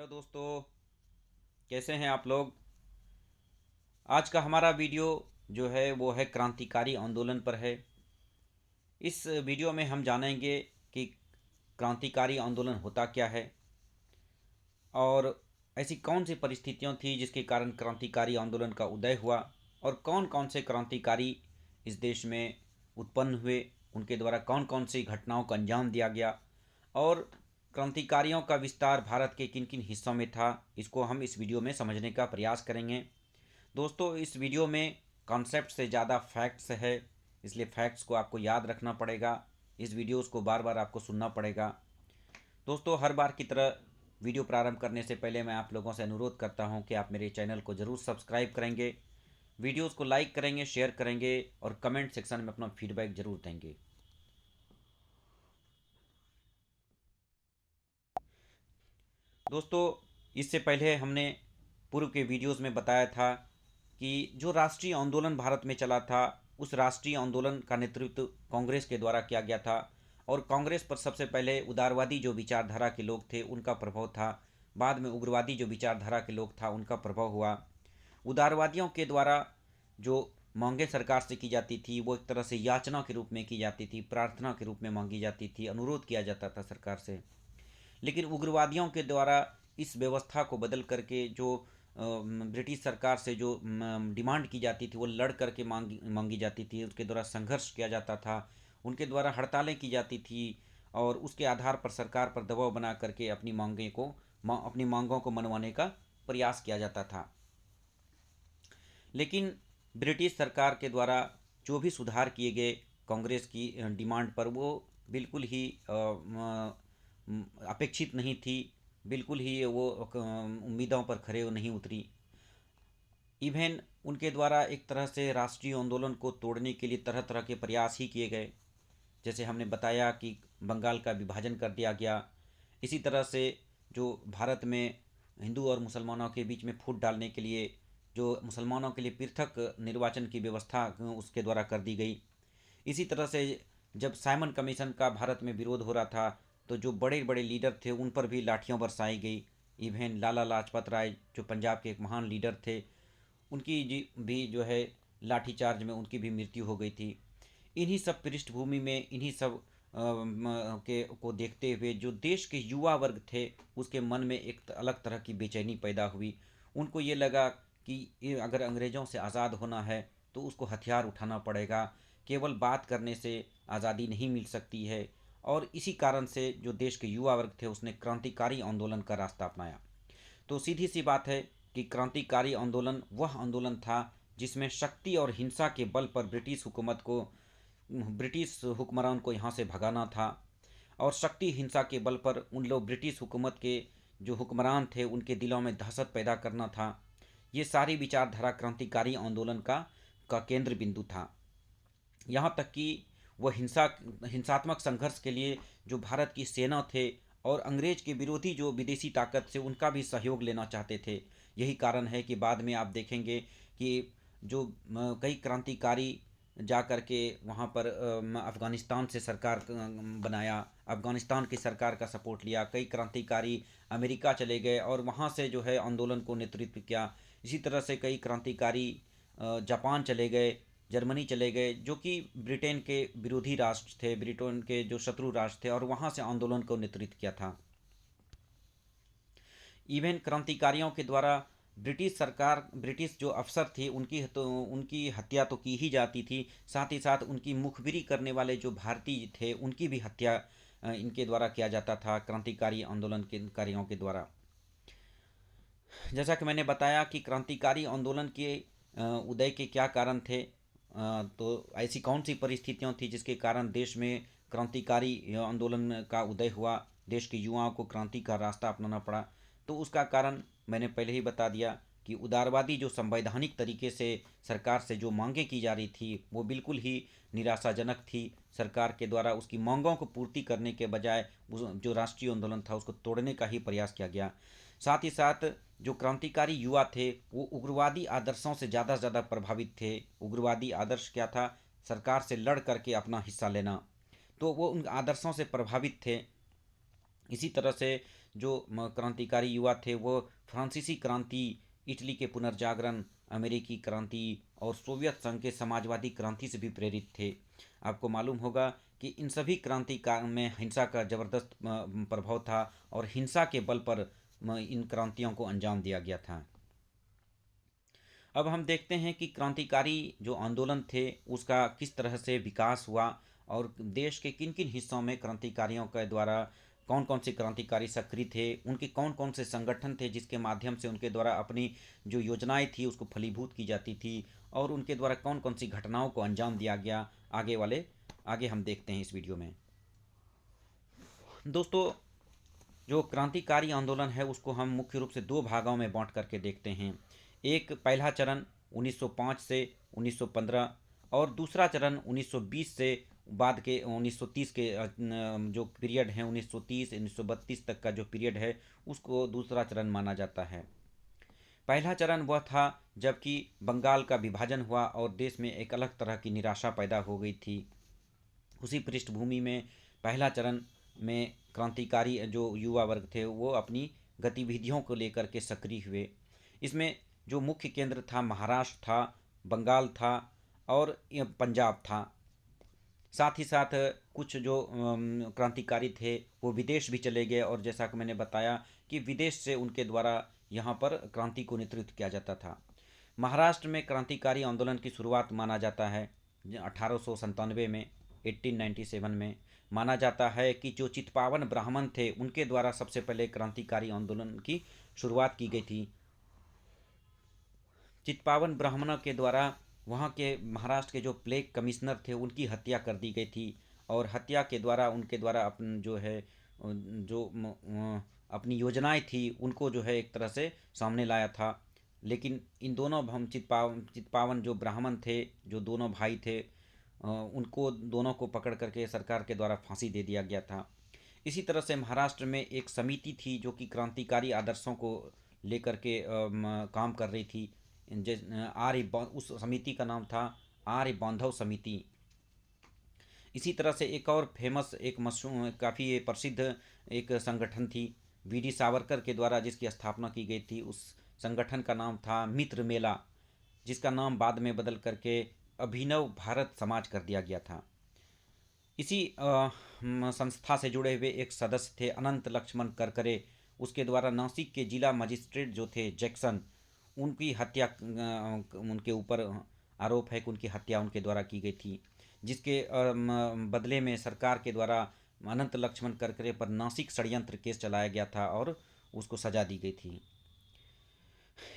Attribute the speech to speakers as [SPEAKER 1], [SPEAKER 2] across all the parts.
[SPEAKER 1] Hello दोस्तों, कैसे हैं आप लोग। आज का हमारा वीडियो जो है वो है क्रांतिकारी आंदोलन पर है। इस वीडियो में हम जानेंगे कि क्रांतिकारी आंदोलन होता क्या है और ऐसी कौन सी परिस्थितियां थी जिसके कारण क्रांतिकारी आंदोलन का उदय हुआ और कौन कौन से क्रांतिकारी इस देश में उत्पन्न हुए, उनके द्वारा कौन कौन सी घटनाओं को अंजाम दिया गया और क्रांतिकारियों का विस्तार भारत के किन किन हिस्सों में था। इसको हम इस वीडियो में समझने का प्रयास करेंगे। दोस्तों, इस वीडियो में कॉन्सेप्ट से ज़्यादा फैक्ट्स है, इसलिए फैक्ट्स को आपको याद रखना पड़ेगा। इस वीडियोस को बार बार आपको सुनना पड़ेगा। दोस्तों, हर बार की तरह वीडियो प्रारंभ करने से पहले मैं आप लोगों से अनुरोध करता हूं कि आप मेरे चैनल को ज़रूर सब्सक्राइब करेंगे, वीडियोस को लाइक करेंगे, शेयर करेंगे और कमेंट सेक्शन में अपना फीडबैक ज़रूर देंगे। दोस्तों, इससे पहले हमने पूर्व के वीडियोस में बताया था कि जो राष्ट्रीय आंदोलन भारत में चला था, उस राष्ट्रीय आंदोलन का नेतृत्व कांग्रेस के द्वारा किया गया था और कांग्रेस पर सबसे पहले उदारवादी जो विचारधारा के लोग थे उनका प्रभाव था। बाद में उग्रवादी जो विचारधारा के लोग था उनका प्रभाव हुआ। उदारवादियों के द्वारा जो मांगे सरकार से की जाती थी वो एक तरह से याचना के रूप में की जाती थी, प्रार्थना के रूप में मांगी जाती थी, अनुरोध किया जाता था सरकार से। लेकिन उग्रवादियों के द्वारा इस व्यवस्था को बदल करके जो ब्रिटिश सरकार से जो डिमांड की जाती थी वो लड़ करके मांगी मांगी जाती थी, उसके द्वारा संघर्ष किया जाता था, उनके द्वारा हड़तालें की जाती थी और उसके आधार पर सरकार पर दबाव बना करके अपनी मांगों को मनवाने का प्रयास किया जाता था। लेकिन ब्रिटिश सरकार के द्वारा जो भी सुधार किए गए कांग्रेस की डिमांड पर, वो बिल्कुल ही अपेक्षित नहीं थी, बिल्कुल ही वो उम्मीदों पर खरे नहीं उतरी। इवन उनके द्वारा एक तरह से राष्ट्रीय आंदोलन को तोड़ने के लिए तरह तरह के प्रयास ही किए गए। जैसे हमने बताया कि बंगाल का विभाजन कर दिया गया। इसी तरह से जो भारत में हिंदू और मुसलमानों के बीच में फूट डालने के लिए जो मुसलमानों के लिए पृथक निर्वाचन की व्यवस्था उसके द्वारा कर दी गई। इसी तरह से जब साइमन कमीशन का भारत में विरोध हो रहा था तो जो बड़े बड़े लीडर थे उन पर भी लाठियां बरसाई गई। इवन लाला लाजपत राय जो पंजाब के एक महान लीडर थे, उनकी भी जो है लाठीचार्ज में उनकी भी मृत्यु हो गई थी। इन्हीं सब पृष्ठभूमि में, इन्हीं सब के को देखते हुए जो देश के युवा वर्ग थे उसके मन में एक अलग तरह की बेचैनी पैदा हुई। उनको ये लगा कि अगर अंग्रेज़ों से आज़ाद होना है तो उसको हथियार उठाना पड़ेगा, केवल बात करने से आज़ादी नहीं मिल सकती है। और इसी कारण से जो देश के युवा वर्ग थे उसने क्रांतिकारी आंदोलन का रास्ता अपनाया। तो सीधी सी बात है कि क्रांतिकारी आंदोलन वह आंदोलन था जिसमें शक्ति और हिंसा के बल पर ब्रिटिश हुक्मरान को यहाँ से भगाना था और शक्ति हिंसा के बल पर उन लोग ब्रिटिश हुकूमत के जो हुक्मरान थे उनके दिलों में दहशत पैदा करना था। ये सारी विचारधारा क्रांतिकारी आंदोलन का केंद्र बिंदु था। यहाँ तक कि वह हिंसात्मक संघर्ष के लिए जो भारत की सेना थे और अंग्रेज के विरोधी जो विदेशी ताकत से उनका भी सहयोग लेना चाहते थे। यही कारण है कि बाद में आप देखेंगे कि जो कई क्रांतिकारी जा कर के वहाँ पर अफ़गानिस्तान से सरकार बनाया, अफ़गानिस्तान की सरकार का सपोर्ट लिया। कई क्रांतिकारी अमेरिका चले गए और वहाँ से जो है आंदोलन को नेतृत्व किया। इसी तरह से कई क्रांतिकारी जापान चले गए, जर्मनी चले गए, जो कि ब्रिटेन के विरोधी राष्ट्र थे, ब्रिटेन के जो शत्रु राष्ट्र थे, और वहाँ से आंदोलन को नेतृत्व किया था। इवन क्रांतिकारियों के द्वारा ब्रिटिश जो अफसर थे उनकी हत्या तो की ही जाती थी, साथ ही साथ उनकी मुखबिरी करने वाले जो भारतीय थे उनकी भी हत्या इनके द्वारा किया जाता था, क्रांतिकारी आंदोलन के कारियों के द्वारा। जैसा कि मैंने बताया कि क्रांतिकारी आंदोलन के उदय के क्या कारण थे, तो ऐसी कौन सी परिस्थितियां थी जिसके कारण देश में क्रांतिकारी आंदोलन का उदय हुआ, देश के युवाओं को क्रांति का रास्ता अपनाना पड़ा। तो उसका कारण मैंने पहले ही बता दिया कि उदारवादी जो संवैधानिक तरीके से सरकार से जो मांगें की जा रही थी वो बिल्कुल ही निराशाजनक थी। सरकार के द्वारा उसकी मांगों को पूर्ति करने के बजाय जो राष्ट्रीय आंदोलन था उसको तोड़ने का ही प्रयास किया गया। साथ ही साथ जो क्रांतिकारी युवा थे वो उग्रवादी आदर्शों से ज़्यादा प्रभावित थे। उग्रवादी आदर्श क्या था? सरकार से लड़ करके अपना हिस्सा लेना। तो वो उन आदर्शों से प्रभावित थे। इसी तरह से जो क्रांतिकारी युवा थे वो फ्रांसीसी क्रांति, इटली के पुनर्जागरण, अमेरिकी क्रांति और सोवियत संघ के समाजवादी क्रांति से भी प्रेरित थे। आपको मालूम होगा कि इन सभी क्रांति का में हिंसा का जबरदस्त प्रभाव था और हिंसा के बल पर इन क्रांतियों को अंजाम दिया गया था। अब हम देखते हैं कि क्रांतिकारी जो आंदोलन थे उसका किस तरह से विकास हुआ और देश के किन किन हिस्सों में क्रांतिकारियों के द्वारा कौन कौन से क्रांतिकारी सक्रिय थे, उनके कौन कौन से संगठन थे जिसके माध्यम से उनके द्वारा अपनी जो योजनाएं थी उसको फलीभूत की जाती थी, और उनके द्वारा कौन कौन सी घटनाओं को अंजाम दिया गया, आगे हम देखते हैं इस वीडियो में। दोस्तों, जो क्रांतिकारी आंदोलन है उसको हम मुख्य रूप से दो भागों में बांट करके देखते हैं। एक पहला चरण 1905 से 1915 और दूसरा चरण 1920 से बाद के 1930 के जो पीरियड है 1930 1932 तक का जो पीरियड है उसको दूसरा चरण माना जाता है। पहला चरण वह था जबकि बंगाल का विभाजन हुआ और देश में एक अलग तरह की निराशा पैदा हो गई थी। उसी पृष्ठभूमि में पहला चरण में क्रांतिकारी जो युवा वर्ग थे वो अपनी गतिविधियों को लेकर के सक्रिय हुए। इसमें जो मुख्य केंद्र था महाराष्ट्र था, बंगाल था और पंजाब था। साथ ही साथ कुछ जो क्रांतिकारी थे वो विदेश भी चले गए, और जैसा कि मैंने बताया कि विदेश से उनके द्वारा यहाँ पर क्रांति को नेतृत्व किया जाता था। महाराष्ट्र में क्रांतिकारी आंदोलन की शुरुआत माना जाता है 1897 में, 1897 में माना जाता है कि जो चित्पावन ब्राह्मण थे उनके द्वारा सबसे पहले क्रांतिकारी आंदोलन की शुरुआत की गई थी। चित्पावन ब्राह्मणों के द्वारा वहाँ के महाराष्ट्र के जो प्लेग कमिश्नर थे उनकी हत्या कर दी गई थी, और हत्या के द्वारा उनके द्वारा अपन जो है जो अपनी योजनाएं थी उनको जो है एक तरह से सामने लाया था। लेकिन इन दोनों हम चित्पावन जो ब्राह्मण थे, जो दोनों भाई थे, उनको दोनों को पकड़ करके सरकार के द्वारा फांसी दे दिया गया था। इसी तरह से महाराष्ट्र में एक समिति थी जो कि क्रांतिकारी आदर्शों को लेकर के काम कर रही थी। उस समिति का नाम था आर्य बांधव समिति। इसी तरह से एक और फेमस एक मशहूर काफ़ी प्रसिद्ध एक संगठन थी वीडी सावरकर के द्वारा जिसकी स्थापना की गई थी। उस संगठन का नाम था मित्र मेला, जिसका नाम बाद में बदल करके अभिनव भारत समाज कर दिया गया था। इसी संस्था से जुड़े हुए एक सदस्य थे अनंत लक्ष्मण करकरे। उसके द्वारा नासिक के जिला मजिस्ट्रेट जो थे जैक्सन, उनकी हत्या उनके ऊपर आरोप है कि उनकी हत्या उनके द्वारा की गई थी, जिसके बदले में सरकार के द्वारा अनंत लक्ष्मण करकरे पर नासिक षड्यंत्र केस चलाया गया था और उसको सजा दी गई थी।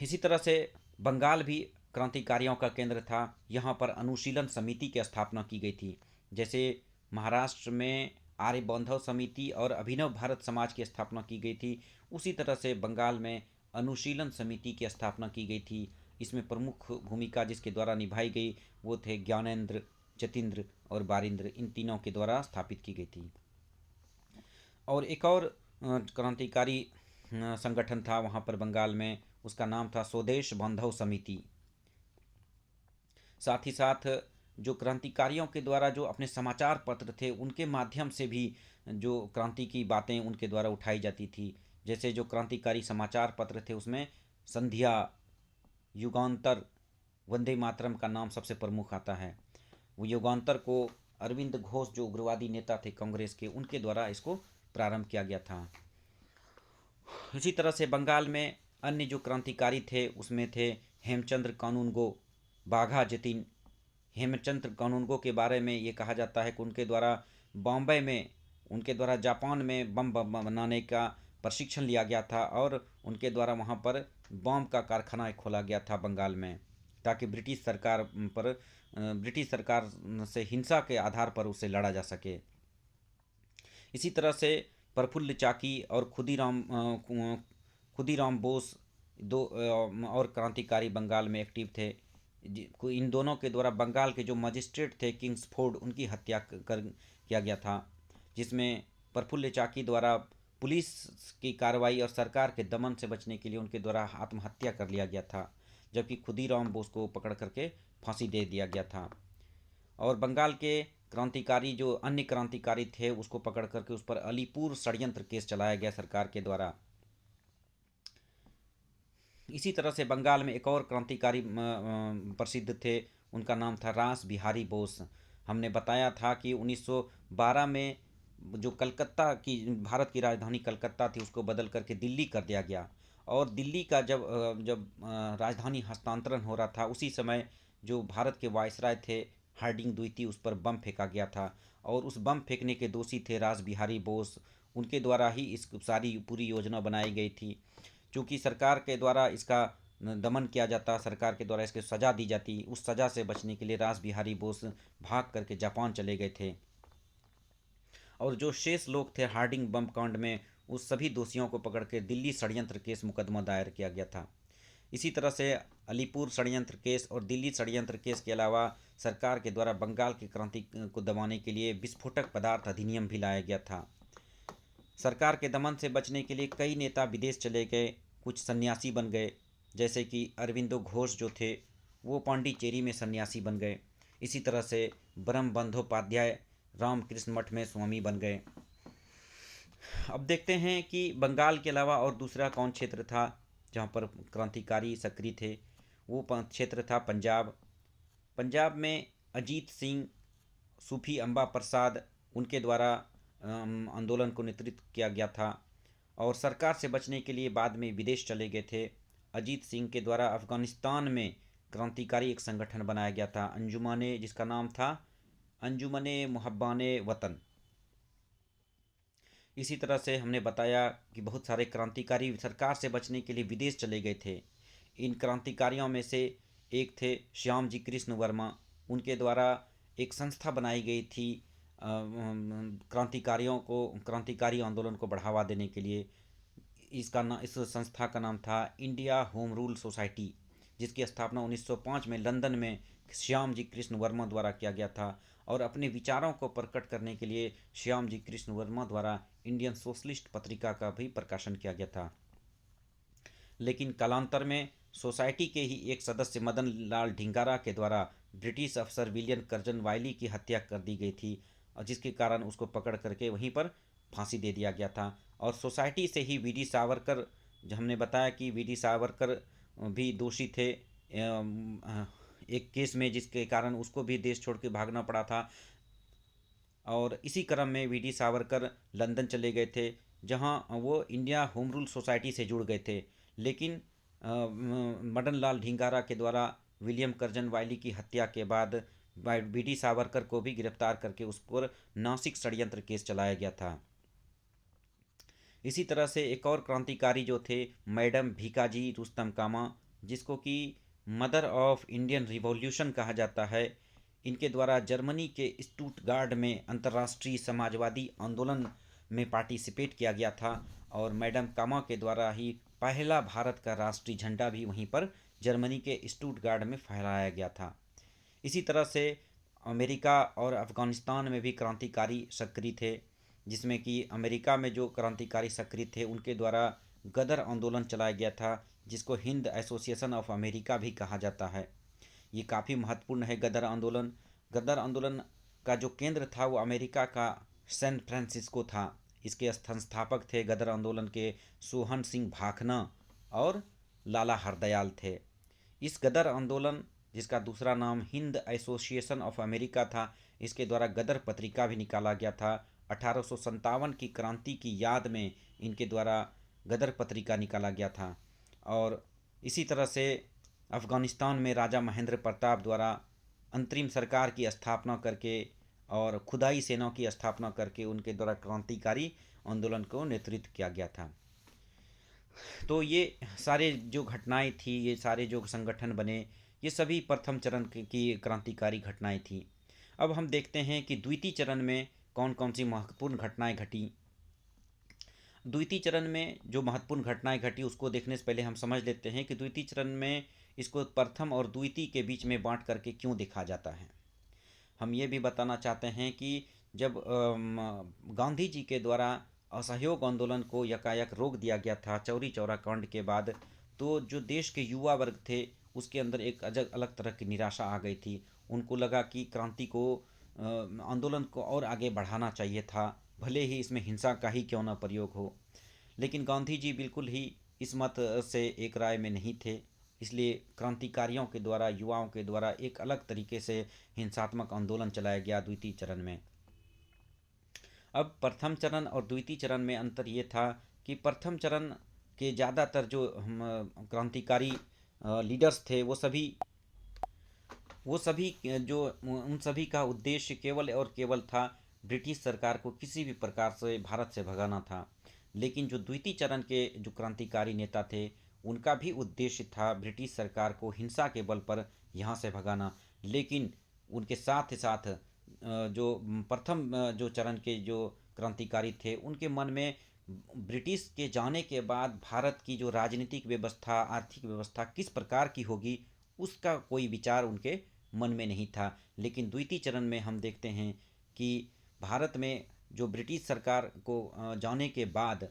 [SPEAKER 1] इसी तरह से बंगाल भी क्रांतिकारियों का केंद्र था। यहाँ पर अनुशीलन समिति की स्थापना की गई थी। जैसे महाराष्ट्र में आर्य बांधव समिति और अभिनव भारत समाज की स्थापना की गई थी, उसी तरह से बंगाल में अनुशीलन समिति की स्थापना की गई थी। इसमें प्रमुख भूमिका जिसके द्वारा निभाई गई वो थे ज्ञानेंद्र, जतीन्द्र और बारिंद्र, इन तीनों के द्वारा स्थापित की गई थी। और एक और क्रांतिकारी संगठन था वहाँ पर बंगाल में, उसका नाम था स्वदेश बांधव समिति। साथ ही साथ जो क्रांतिकारियों के द्वारा जो अपने समाचार पत्र थे उनके माध्यम से भी जो क्रांति की बातें उनके द्वारा उठाई जाती थी। जैसे जो क्रांतिकारी समाचार पत्र थे उसमें संध्या, युगांतर, वंदे मातरम का नाम सबसे प्रमुख आता है। वो युगांतर को अरविंद घोष जो उग्रवादी नेता थे कांग्रेस के, उनके द्वारा इसको प्रारंभ किया गया था। इसी तरह से बंगाल में अन्य जो क्रांतिकारी थे उसमें थे हेमचंद्र कानूनगो, बाघा जतीन। हेमचंद्र कानूनगो के बारे में ये कहा जाता है कि उनके द्वारा बॉम्बे में उनके द्वारा जापान में बम बनाने का प्रशिक्षण लिया गया था, और उनके द्वारा वहाँ पर बम का कारखाना खोला गया था बंगाल में, ताकि ब्रिटिश सरकार से हिंसा के आधार पर उसे लड़ा जा सके। इसी तरह से प्रफुल्ल चाकी और खुदीराम बोस दो और क्रांतिकारी बंगाल में एक्टिव थे। इन दोनों के द्वारा बंगाल के जो मजिस्ट्रेट थे किंग्सफोर्ड, उनकी हत्या किया गया था, जिसमें प्रफुल्ल चाकी द्वारा पुलिस की कार्रवाई और सरकार के दमन से बचने के लिए उनके द्वारा आत्महत्या कर लिया गया था, जबकि खुदीराम बोस को पकड़ करके फांसी दे दिया गया था। और बंगाल के क्रांतिकारी जो अन्य क्रांतिकारी थे उसको पकड़ करके उस पर अलीपुर षड्यंत्र केस चलाया गया सरकार के द्वारा। इसी तरह से बंगाल में एक और क्रांतिकारी प्रसिद्ध थे, उनका नाम था रास बिहारी बोस। हमने बताया था कि 1912 में जो कलकत्ता की भारत की राजधानी कलकत्ता थी उसको बदल करके दिल्ली कर दिया गया। और दिल्ली का राजधानी हस्तांतरण हो रहा था उसी समय जो भारत के वायसराय थे हार्डिंग द्वितीय उस पर बम फेंका गया था। और उस बम फेंकने के दोषी थे रास बिहारी बोस। उनके द्वारा ही इस सारी पूरी योजना बनाई गई थी। चूँकि सरकार के द्वारा इसका दमन किया जाता, सरकार के द्वारा इसके सज़ा दी जाती, उस सज़ा से बचने के लिए रास बिहारी बोस भाग करके जापान चले गए थे। और जो शेष लोग थे हार्डिंग बम कांड में, उस सभी दोषियों को पकड़ के दिल्ली षड्यंत्र केस मुकदमा दायर किया गया था। इसी तरह से अलीपुर षड्यंत्र केस और दिल्ली षड्यंत्र केस के अलावा सरकार के द्वारा बंगाल की क्रांति को दबाने के लिए विस्फोटक पदार्थ अधिनियम भी लाया गया था। सरकार के दमन से बचने के लिए कई नेता विदेश चले गए, कुछ सन्यासी बन गए, जैसे कि अरविंदो घोष जो थे वो पांडिचेरी में सन्यासी बन गए। इसी तरह से ब्रह्म बंदोपाध्याय रामकृष्ण मठ में स्वामी बन गए। अब देखते हैं कि बंगाल के अलावा और दूसरा कौन क्षेत्र था जहाँ पर क्रांतिकारी सक्रिय थे। वो क्षेत्र था पंजाब। पंजाब में अजीत सिंह, सूफी अम्बा प्रसाद, उनके द्वारा आंदोलन को नेतृत्व किया गया था। और सरकार से बचने के लिए बाद में विदेश चले गए थे। अजीत सिंह के द्वारा अफ़गानिस्तान में क्रांतिकारी एक संगठन बनाया गया था, अंजुमने, जिसका नाम था अंजुमने मुहब्बाने वतन। इसी तरह से हमने बताया कि बहुत सारे क्रांतिकारी सरकार से बचने के लिए विदेश चले गए थे। इन क्रांतिकारियों में से एक थे श्याम जी कृष्ण वर्मा। उनके द्वारा एक संस्था बनाई गई थी क्रांतिकारी आंदोलन को बढ़ावा देने के लिए। इस संस्था का नाम था इंडिया होम रूल सोसाइटी, जिसकी स्थापना 1905 में लंदन में श्याम जी कृष्ण वर्मा द्वारा किया गया था। और अपने विचारों को प्रकट करने के लिए श्याम जी कृष्ण वर्मा द्वारा इंडियन सोशलिस्ट पत्रिका का भी प्रकाशन किया गया था। लेकिन कालांतर में सोसाइटी के ही एक सदस्य मदन लाल ढिंगारा के द्वारा ब्रिटिश अफसर विलियम कर्जन वाइली की हत्या कर दी गई थी, और जिसके कारण उसको पकड़ करके वहीं पर फांसी दे दिया गया था। और सोसाइटी से ही वीडी सावरकर, जो हमने बताया कि वीडी सावरकर भी दोषी थे एक केस में, जिसके कारण उसको भी देश छोड़ के भागना पड़ा था। और इसी क्रम में वीडी सावरकर लंदन चले गए थे, जहां वो इंडिया होम रूल सोसाइटी से जुड़ गए थे। लेकिन मदन लाल ढिंगारा के द्वारा विलियम कर्जन वाइली की हत्या के बाद वीडी सावरकर को भी गिरफ्तार करके उस पर नासिक षड्यंत्र केस चलाया गया था। इसी तरह से एक और क्रांतिकारी जो थे मैडम भीकाजी रुस्तम कामा, जिसको कि मदर ऑफ इंडियन रिवॉल्यूशन कहा जाता है। इनके द्वारा जर्मनी के स्टुटगार्ड में अंतर्राष्ट्रीय समाजवादी आंदोलन में पार्टिसिपेट किया गया था। और मैडम कामा के द्वारा ही पहला भारत का राष्ट्रीय झंडा भी वहीं पर जर्मनी के स्टुटगार्ड में फहराया गया था। इसी तरह से अमेरिका और अफ़गानिस्तान में भी क्रांतिकारी सक्रिय थे, जिसमें कि अमेरिका में जो क्रांतिकारी सक्रिय थे उनके द्वारा गदर आंदोलन चलाया गया था, जिसको हिंद एसोसिएशन ऑफ अमेरिका भी कहा जाता है। ये काफ़ी महत्वपूर्ण है गदर आंदोलन। गदर आंदोलन का जो केंद्र था वो अमेरिका का सैन फ्रांसिस्को था। इसके संस्थापक थे गदर आंदोलन के सोहन सिंह भाखना और लाला हरदयाल थे। इस गदर आंदोलन, जिसका दूसरा नाम हिंद एसोसिएशन ऑफ अमेरिका था, इसके द्वारा गदर पत्रिका भी निकाला गया था। 1857 की क्रांति की याद में इनके द्वारा गदर पत्रिका निकाला गया था। और इसी तरह से अफ़गानिस्तान में राजा महेंद्र प्रताप द्वारा अंतरिम सरकार की स्थापना करके और खुदाई सेना की स्थापना करके उनके द्वारा क्रांतिकारी आंदोलन को नेतृत्व किया गया था। तो ये सारे जो घटनाएं थी, ये सारे जो संगठन बने, ये सभी प्रथम चरण की क्रांतिकारी घटनाएं थी। अब हम देखते हैं कि द्वितीय चरण में कौन कौन सी महत्वपूर्ण घटनाएं घटी। द्वितीय चरण में जो महत्वपूर्ण घटनाएं घटी उसको देखने से पहले हम समझ लेते हैं कि द्वितीय चरण में इसको प्रथम और द्वितीय के बीच में बांट करके क्यों देखा जाता है। हम ये भी बताना चाहते हैं कि जब गांधी जी के द्वारा असहयोग आंदोलन को यकायक रोक दिया गया था चौरी चौरा कांड के बाद, तो जो देश के युवा वर्ग थे उसके अंदर एक अलग तरह की निराशा आ गई थी। उनको लगा कि क्रांति को आंदोलन को और आगे बढ़ाना चाहिए था, भले ही इसमें हिंसा का ही क्यों ना प्रयोग हो। लेकिन गांधी जी बिल्कुल ही इस मत से एक राय में नहीं थे। इसलिए क्रांतिकारियों के द्वारा, युवाओं के द्वारा एक अलग तरीके से हिंसात्मक आंदोलन चलाया गया द्वितीय चरण में। अब प्रथम चरण और द्वितीय चरण में अंतर ये था कि प्रथम चरण के ज़्यादातर जो क्रांतिकारी लीडर्स थे, वो सभी जो उन सभी का उद्देश्य केवल और केवल था ब्रिटिश सरकार को किसी भी प्रकार से भारत से भगाना था। लेकिन जो द्वितीय चरण के जो क्रांतिकारी नेता थे, उनका भी उद्देश्य था ब्रिटिश सरकार को हिंसा के बल पर यहाँ से भगाना। लेकिन उनके साथ ही साथ जो प्रथम जो चरण के जो क्रांतिकारी थे, उनके मन में ब्रिटिश के जाने के बाद भारत की जो राजनीतिक व्यवस्था, आर्थिक व्यवस्था किस प्रकार की होगी, उसका कोई विचार उनके मन में नहीं था। लेकिन द्वितीय चरण में हम देखते हैं कि भारत में जो ब्रिटिश सरकार को जाने के बाद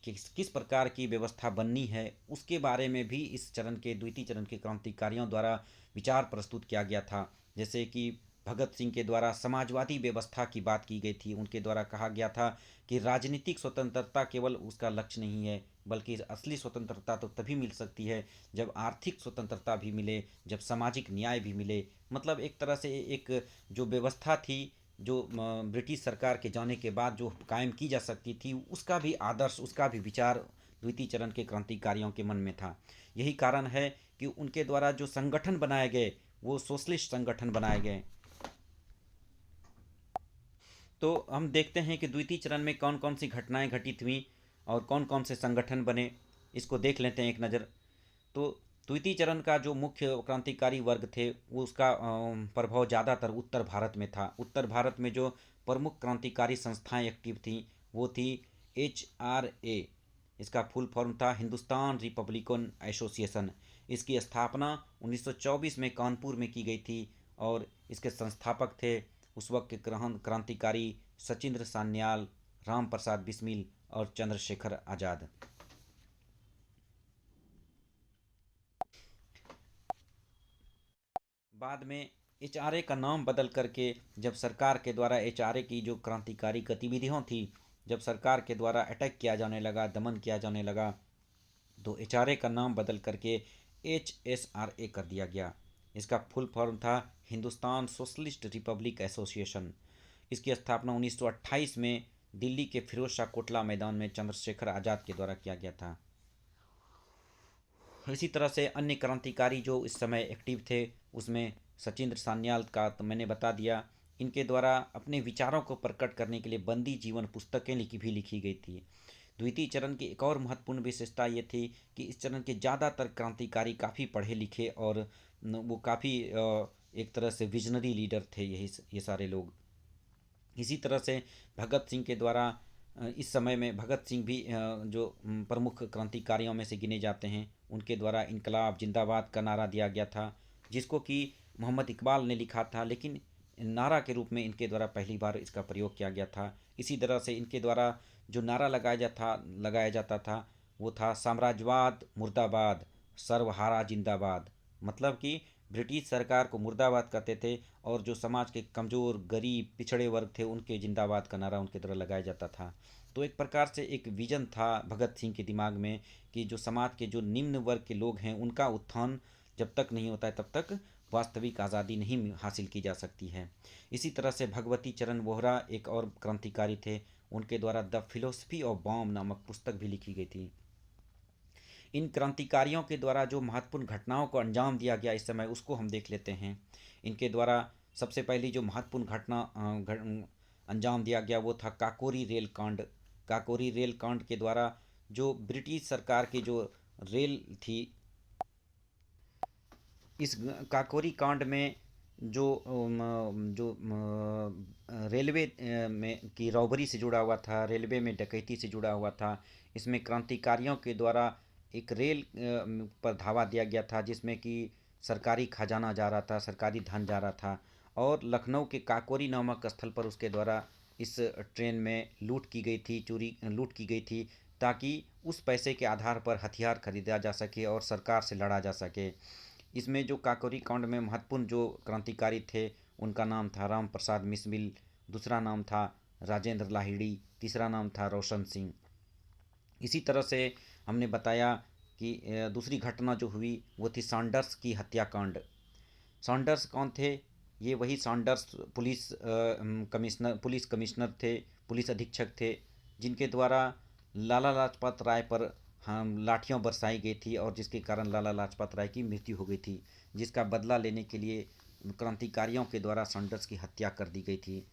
[SPEAKER 1] किस प्रकार की व्यवस्था बननी है, उसके बारे में भी इस चरण के द्वितीय चरण के क्रांतिकारियों द्वारा विचार प्रस्तुत किया गया था। जैसे कि भगत सिंह के द्वारा समाजवादी व्यवस्था की बात की गई थी। उनके द्वारा कहा गया था कि राजनीतिक स्वतंत्रता केवल उसका लक्ष्य नहीं है, बल्कि असली स्वतंत्रता तो तभी मिल सकती है जब आर्थिक स्वतंत्रता भी मिले, जब सामाजिक न्याय भी मिले। मतलब एक तरह से एक जो व्यवस्था थी, जो ब्रिटिश सरकार के जाने के बाद जो कायम की जा सकती थी, उसका भी आदर्श, उसका भी विचार द्वितीय चरण के क्रांतिकारियों के मन में था। यही कारण है कि उनके द्वारा जो संगठन बनाए गए, वो सोशलिस्ट संगठन बनाए गए। तो हम देखते हैं कि द्वितीय चरण में कौन कौन सी घटनाएं घटित हुई और कौन कौन से संगठन बने, इसको देख लेते हैं एक नज़र। तो द्वितीय चरण का जो मुख्य क्रांतिकारी वर्ग थे, वो उसका प्रभाव ज़्यादातर उत्तर भारत में था। उत्तर भारत में जो प्रमुख क्रांतिकारी संस्थाएं एक्टिव थीं, वो थी HRA। इसका फुल फॉर्म था हिंदुस्तान रिपब्लिकन एसोसिएशन। इसकी स्थापना 1924 में कानपुर में की गई थी और इसके संस्थापक थे उस वक्त के क्रांतिकारी सचिंद्र सान्याल, राम प्रसाद बिस्मिल और चंद्रशेखर आज़ाद। बाद में HRA का नाम बदल करके जब सरकार के द्वारा HRA की जो क्रांतिकारी गतिविधियों थी, जब सरकार के द्वारा अटैक किया जाने लगा, दमन किया जाने लगा, तो HRA का नाम बदल करके HSRA कर दिया गया। इसका फुल फॉर्म था हिंदुस्तान सोशलिस्ट रिपब्लिक एसोसिएशन। इसकी स्थापना 1928 में दिल्ली के फिरोज शाह कोटला मैदान में चंद्रशेखर आज़ाद के द्वारा किया गया था। इसी तरह से अन्य क्रांतिकारी जो इस समय एक्टिव थे, उसमें सचिंद्र सान्याल का तो मैंने बता दिया। इनके द्वारा अपने विचारों को प्रकट करने के लिए बंदी जीवन पुस्तकें लिखी गई थी। द्वितीय चरण की एक और महत्वपूर्ण विशेषता ये थी कि इस चरण के ज़्यादातर क्रांतिकारी काफ़ी पढ़े लिखे और वो काफ़ी एक तरह से विजनरी लीडर थे, ये सारे लोग। इसी तरह से भगत सिंह के द्वारा इस समय में भगत सिंह भी जो प्रमुख क्रांतिकारियों में से गिने जाते हैं, उनके द्वारा इनकलाब जिंदाबाद का नारा दिया गया था, जिसको कि मोहम्मद इकबाल ने लिखा था, लेकिन नारा के रूप में इनके द्वारा पहली बार इसका प्रयोग किया गया था। इसी तरह से इनके द्वारा जो नारा लगाया जाता था वो था साम्राज्यवाद मुर्दाबाद, सर्वहारा जिंदाबाद। मतलब कि ब्रिटिश सरकार को मुर्दाबाद कहते थे और जो समाज के कमज़ोर, गरीब, पिछड़े वर्ग थे, उनके जिंदाबाद का नारा उनके द्वारा लगाया जाता था। तो एक प्रकार से एक विजन था भगत सिंह के दिमाग में कि जो समाज के जो निम्न वर्ग के लोग हैं, उनका उत्थान जब तक नहीं होता है तब तक वास्तविक आज़ादी नहीं हासिल की जा सकती है। इसी तरह से भगवती चरण वोहरा एक और क्रांतिकारी थे। उनके द्वारा द फिलोसफी ऑफ बॉम्ब नामक पुस्तक भी लिखी गई थी। इन क्रांतिकारियों के द्वारा जो महत्वपूर्ण घटनाओं को अंजाम दिया गया इस समय, उसको हम देख लेते हैं। इनके द्वारा सबसे पहली जो महत्वपूर्ण घटना अंजाम दिया गया वो था काकोरी रेल कांड। काकोरी रेल कांड के द्वारा जो ब्रिटिश सरकार की जो रेल थी, इस काकोरी कांड में जो रेलवे में की रॉबरी से जुड़ा हुआ था, रेलवे में डकैती से जुड़ा हुआ था। इसमें क्रांतिकारियों के द्वारा एक रेल पर धावा दिया गया था, जिसमें कि सरकारी खजाना जा रहा था, सरकारी धन जा रहा था, और लखनऊ के काकोरी नामक स्थल पर उसके द्वारा इस ट्रेन में लूट की गई थी, ताकि उस पैसे के आधार पर हथियार खरीदा जा सके और सरकार से लड़ा जा सके। इसमें जो काकोरी कांड में महत्वपूर्ण जो क्रांतिकारी थे, उनका नाम था राम प्रसाद मिसमिल, दूसरा नाम था राजेंद्र लाहिड़ी, तीसरा नाम था रोशन सिंह। इसी तरह से हमने बताया कि दूसरी घटना जो हुई वो थी सॉन्डर्स की हत्याकांड। सॉन्डर्स कौन थे? ये वही सॉन्डर्स पुलिस कमिश्नर थे, पुलिस अधीक्षक थे, जिनके द्वारा लाला लाजपत राय पर हम लाठियां बरसाई गई थी और जिसके कारण लाला लाजपत राय की मृत्यु हो गई थी, जिसका बदला लेने के लिए क्रांतिकारियों के द्वारा सॉन्डर्स की हत्या कर दी गई थी।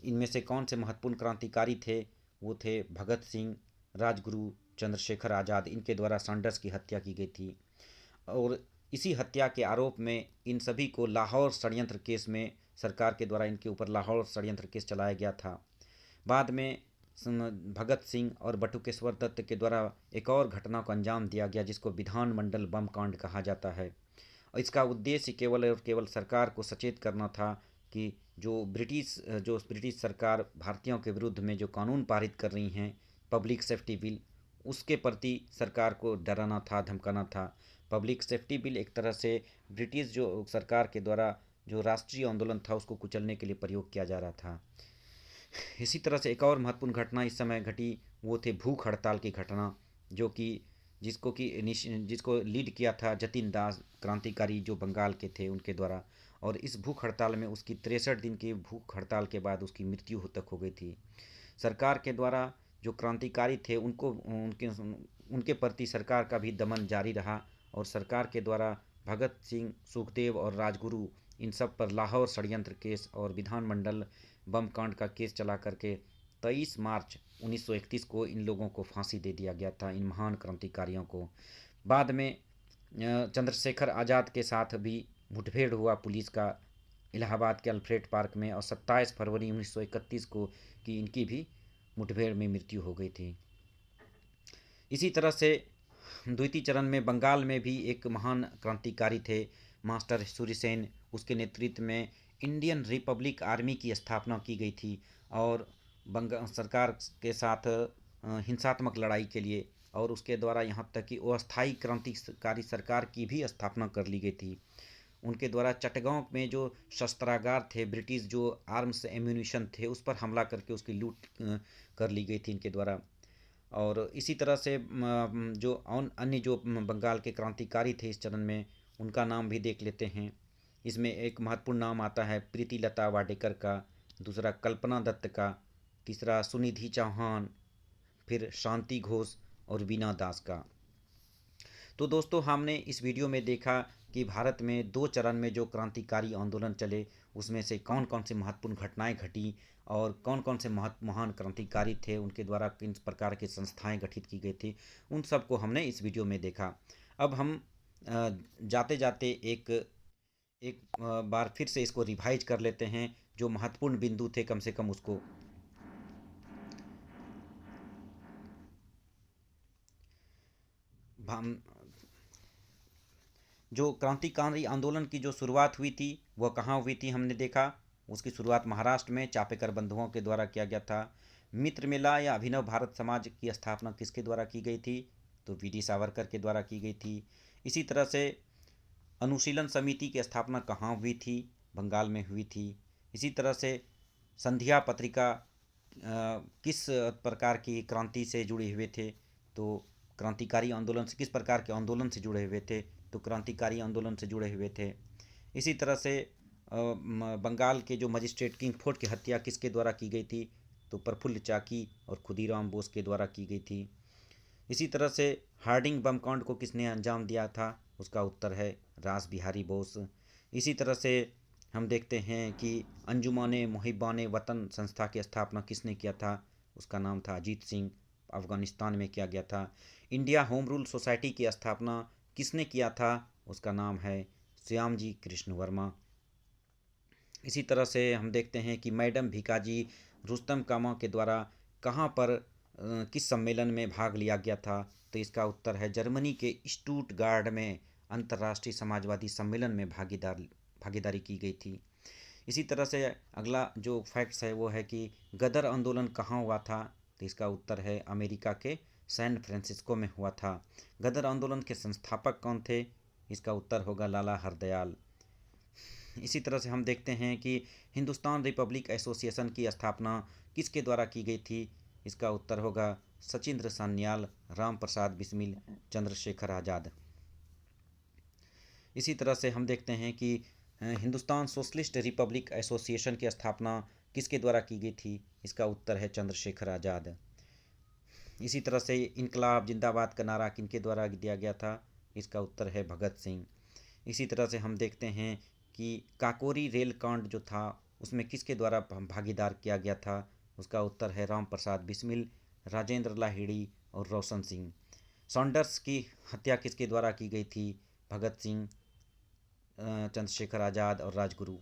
[SPEAKER 1] इनमें से कौन से महत्वपूर्ण क्रांतिकारी थे? वो थे भगत सिंह, राजगुरु, चंद्रशेखर आज़ाद। इनके द्वारा सॉन्डर्स की हत्या की गई थी और इसी हत्या के आरोप में इन सभी को लाहौर षड्यंत्र केस में सरकार के द्वारा इनके ऊपर लाहौर षड्यंत्र केस चलाया गया था। बाद में भगत सिंह और बटुकेश्वर दत्त के द्वारा एक और घटना को अंजाम दिया गया, जिसको विधानमंडल बम कांड कहा जाता है। और इसका उद्देश्य केवल और केवल सरकार को सचेत करना था कि जो ब्रिटिश सरकार भारतीयों के विरुद्ध में जो कानून पारित कर रही हैं, पब्लिक सेफ्टी बिल, उसके प्रति सरकार को डराना था, धमकाना था। पब्लिक सेफ्टी बिल एक तरह से ब्रिटिश जो सरकार के द्वारा जो राष्ट्रीय आंदोलन था उसको कुचलने के लिए प्रयोग किया जा रहा था। इसी तरह से एक और महत्वपूर्ण घटना इस समय घटी, वो थे भूख हड़ताल की घटना, जो कि जिसको लीड किया था जतिन दास, क्रांतिकारी जो बंगाल के थे उनके द्वारा। और इस भूख हड़ताल में उसकी 63 दिन की भूख हड़ताल के बाद उसकी मृत्यु तक हो गई थी। सरकार के द्वारा जो क्रांतिकारी थे उनके प्रति सरकार का भी दमन जारी रहा और सरकार के द्वारा भगत सिंह, सुखदेव और राजगुरु, इन सब पर लाहौर षड्यंत्र केस और विधानमंडल बम कांड का केस चला करके 23 मार्च 1931 को इन लोगों को फांसी दे दिया गया था, इन महान क्रांतिकारियों को। बाद में चंद्रशेखर आज़ाद के साथ भी मुठभेड़ हुआ पुलिस का इलाहाबाद के अल्फ्रेड पार्क में और 27 फरवरी 1931 को कि इनकी भी मुठभेड़ में मृत्यु हो गई थी। इसी तरह से द्वितीय चरण में बंगाल में भी एक महान क्रांतिकारी थे मास्टर सूर्यसेन, उसके नेतृत्व में इंडियन रिपब्लिक आर्मी की स्थापना की गई थी और बंगाल सरकार के साथ हिंसात्मक लड़ाई के लिए, और उसके द्वारा यहाँ तक कि अस्थायी क्रांतिकारी सरकार की भी स्थापना कर ली गई थी। उनके द्वारा चटगांव में जो शस्त्रागार थे, ब्रिटिश जो आर्म्स एम्यूनिशन थे, उस पर हमला करके उसकी लूट कर ली गई थी इनके द्वारा। और इसी तरह से जो अन्य जो बंगाल के क्रांतिकारी थे इस चरण में, उनका नाम भी देख लेते हैं। इसमें एक महत्वपूर्ण नाम आता है प्रीतिलता वाडेकर का, दूसरा कल्पना दत्त का, तीसरा सुनिधि चौहान, फिर शांति घोष और वीना दास का। तो दोस्तों, हमने इस वीडियो में देखा कि भारत में 2 चरण में जो क्रांतिकारी आंदोलन चले उसमें से कौन कौन सी महत्वपूर्ण घटनाएं घटी और कौन कौन से महान क्रांतिकारी थे, उनके द्वारा किन प्रकार की संस्थाएं गठित की गई थी, उन सब को हमने इस वीडियो में देखा। अब हम जाते जाते एक बार फिर से इसको रिवाइज कर लेते हैं, जो महत्वपूर्ण बिंदु थे कम से कम उसको। जो क्रांतिकारी आंदोलन की जो शुरुआत हुई थी वह कहाँ हुई थी हमने देखा। उसकी शुरुआत महाराष्ट्र में चापेकर बंधुओं के द्वारा किया गया था। मित्र मेला या अभिनव भारत समाज की स्थापना किसके द्वारा की गई थी? तो वी.डी. सावरकर के द्वारा की गई थी। इसी तरह से अनुशीलन समिति की स्थापना कहाँ हुई थी? बंगाल में हुई थी। इसी तरह से संध्या पत्रिका किस प्रकार की क्रांति से जुड़े हुए थे? तो क्रांतिकारी आंदोलन से, किस प्रकार के आंदोलन से जुड़े हुए थे? तो क्रांतिकारी आंदोलन से जुड़े हुए थे। इसी तरह से बंगाल के जो मजिस्ट्रेट किंगफोर्ड की हत्या किसके द्वारा की गई थी? तो प्रफुल्ल चाकी और खुदीराम बोस के द्वारा की गई थी। इसी तरह से हार्डिंग बम कांड को किसने अंजाम दिया था? उसका उत्तर है रास बिहारी बोस। इसी तरह से हम देखते हैं कि अंजुमाने मुहिब्बाने वतन संस्था की स्थापना किसने किया था? उसका नाम था अजीत सिंह, अफगानिस्तान में किया गया था। इंडिया होम रूल सोसाइटी की स्थापना किसने किया था? उसका नाम है श्यामजी कृष्ण वर्मा। इसी तरह से हम देखते हैं कि मैडम भिकाजी रुस्तम कामा के द्वारा कहाँ पर किस सम्मेलन में भाग लिया गया था? तो इसका उत्तर है जर्मनी के स्टुटगार्ड में अंतर्राष्ट्रीय समाजवादी सम्मेलन में भागीदारी की गई थी। इसी तरह से अगला जो फैक्ट्स है वो है कि गदर आंदोलन कहाँ हुआ था? तो इसका उत्तर है अमेरिका के सैन फ्रांसिस्को में हुआ था। गदर आंदोलन के संस्थापक कौन थे? इसका उत्तर होगा लाला हरदयाल। इसी तरह से हम देखते हैं कि हिंदुस्तान रिपब्लिक एसोसिएशन की स्थापना किसके द्वारा की गई थी। इसका उत्तर होगा सचिंद्र सान्याल, राम प्रसाद बिस्मिल, चंद्रशेखर आज़ाद। इसी तरह से हम देखते हैं कि हिंदुस्तान सोशलिस्ट रिपब्लिक एसोसिएशन की स्थापना किसके द्वारा की गई थी। इसका उत्तर है चंद्रशेखर आज़ाद। इसी तरह से इनकलाब जिंदाबाद का नारा किनके द्वारा दिया गया था। इसका उत्तर है भगत सिंह। इसी तरह से हम देखते हैं कि काकोरी रेल कांड जो था उसमें किसके द्वारा भागीदार किया गया था। उसका उत्तर है राम प्रसाद बिस्मिल, राजेंद्र लाहिड़ी और रोशन सिंह। सॉन्डर्स की हत्या किसके द्वारा की गई थी। भगत सिंह, चंद्रशेखर आज़ाद और राजगुरु।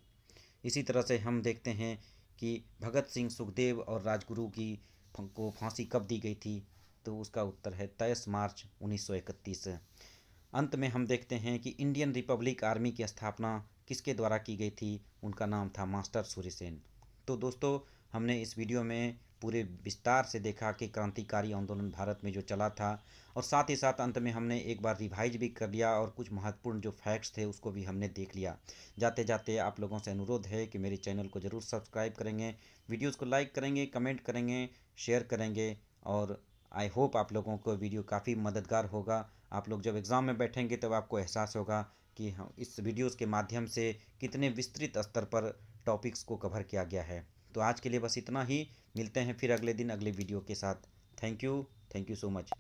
[SPEAKER 1] इसी तरह से हम देखते हैं कि भगत सिंह, सुखदेव और राजगुरु की को फांसी कब दी गई थी। तो उसका उत्तर है 23 मार्च 1931। अंत में हम देखते हैं कि इंडियन रिपब्लिक आर्मी की स्थापना किसके द्वारा की गई थी। उनका नाम था मास्टर सूर्यसेन। तो दोस्तों, हमने इस वीडियो में पूरे विस्तार से देखा कि क्रांतिकारी आंदोलन भारत में जो चला था, और साथ ही साथ अंत में हमने एक बार रिवाइज भी कर लिया और कुछ महत्वपूर्ण जो फैक्ट्स थे उसको भी हमने देख लिया। जाते जाते आप लोगों से अनुरोध है कि मेरे चैनल को ज़रूर सब्सक्राइब करेंगे, वीडियोस को लाइक करेंगे, कमेंट करेंगे, शेयर करेंगे। और आई होप आप लोगों को वीडियो काफ़ी मददगार होगा। आप लोग जब एग्ज़ाम में बैठेंगे तब आपको एहसास होगा कि हम इस वीडियोस के माध्यम से कितने विस्तृत स्तर पर टॉपिक्स को कवर किया गया है। तो आज के लिए बस इतना ही। मिलते हैं फिर अगले दिन अगले वीडियो के साथ। Thank you so much.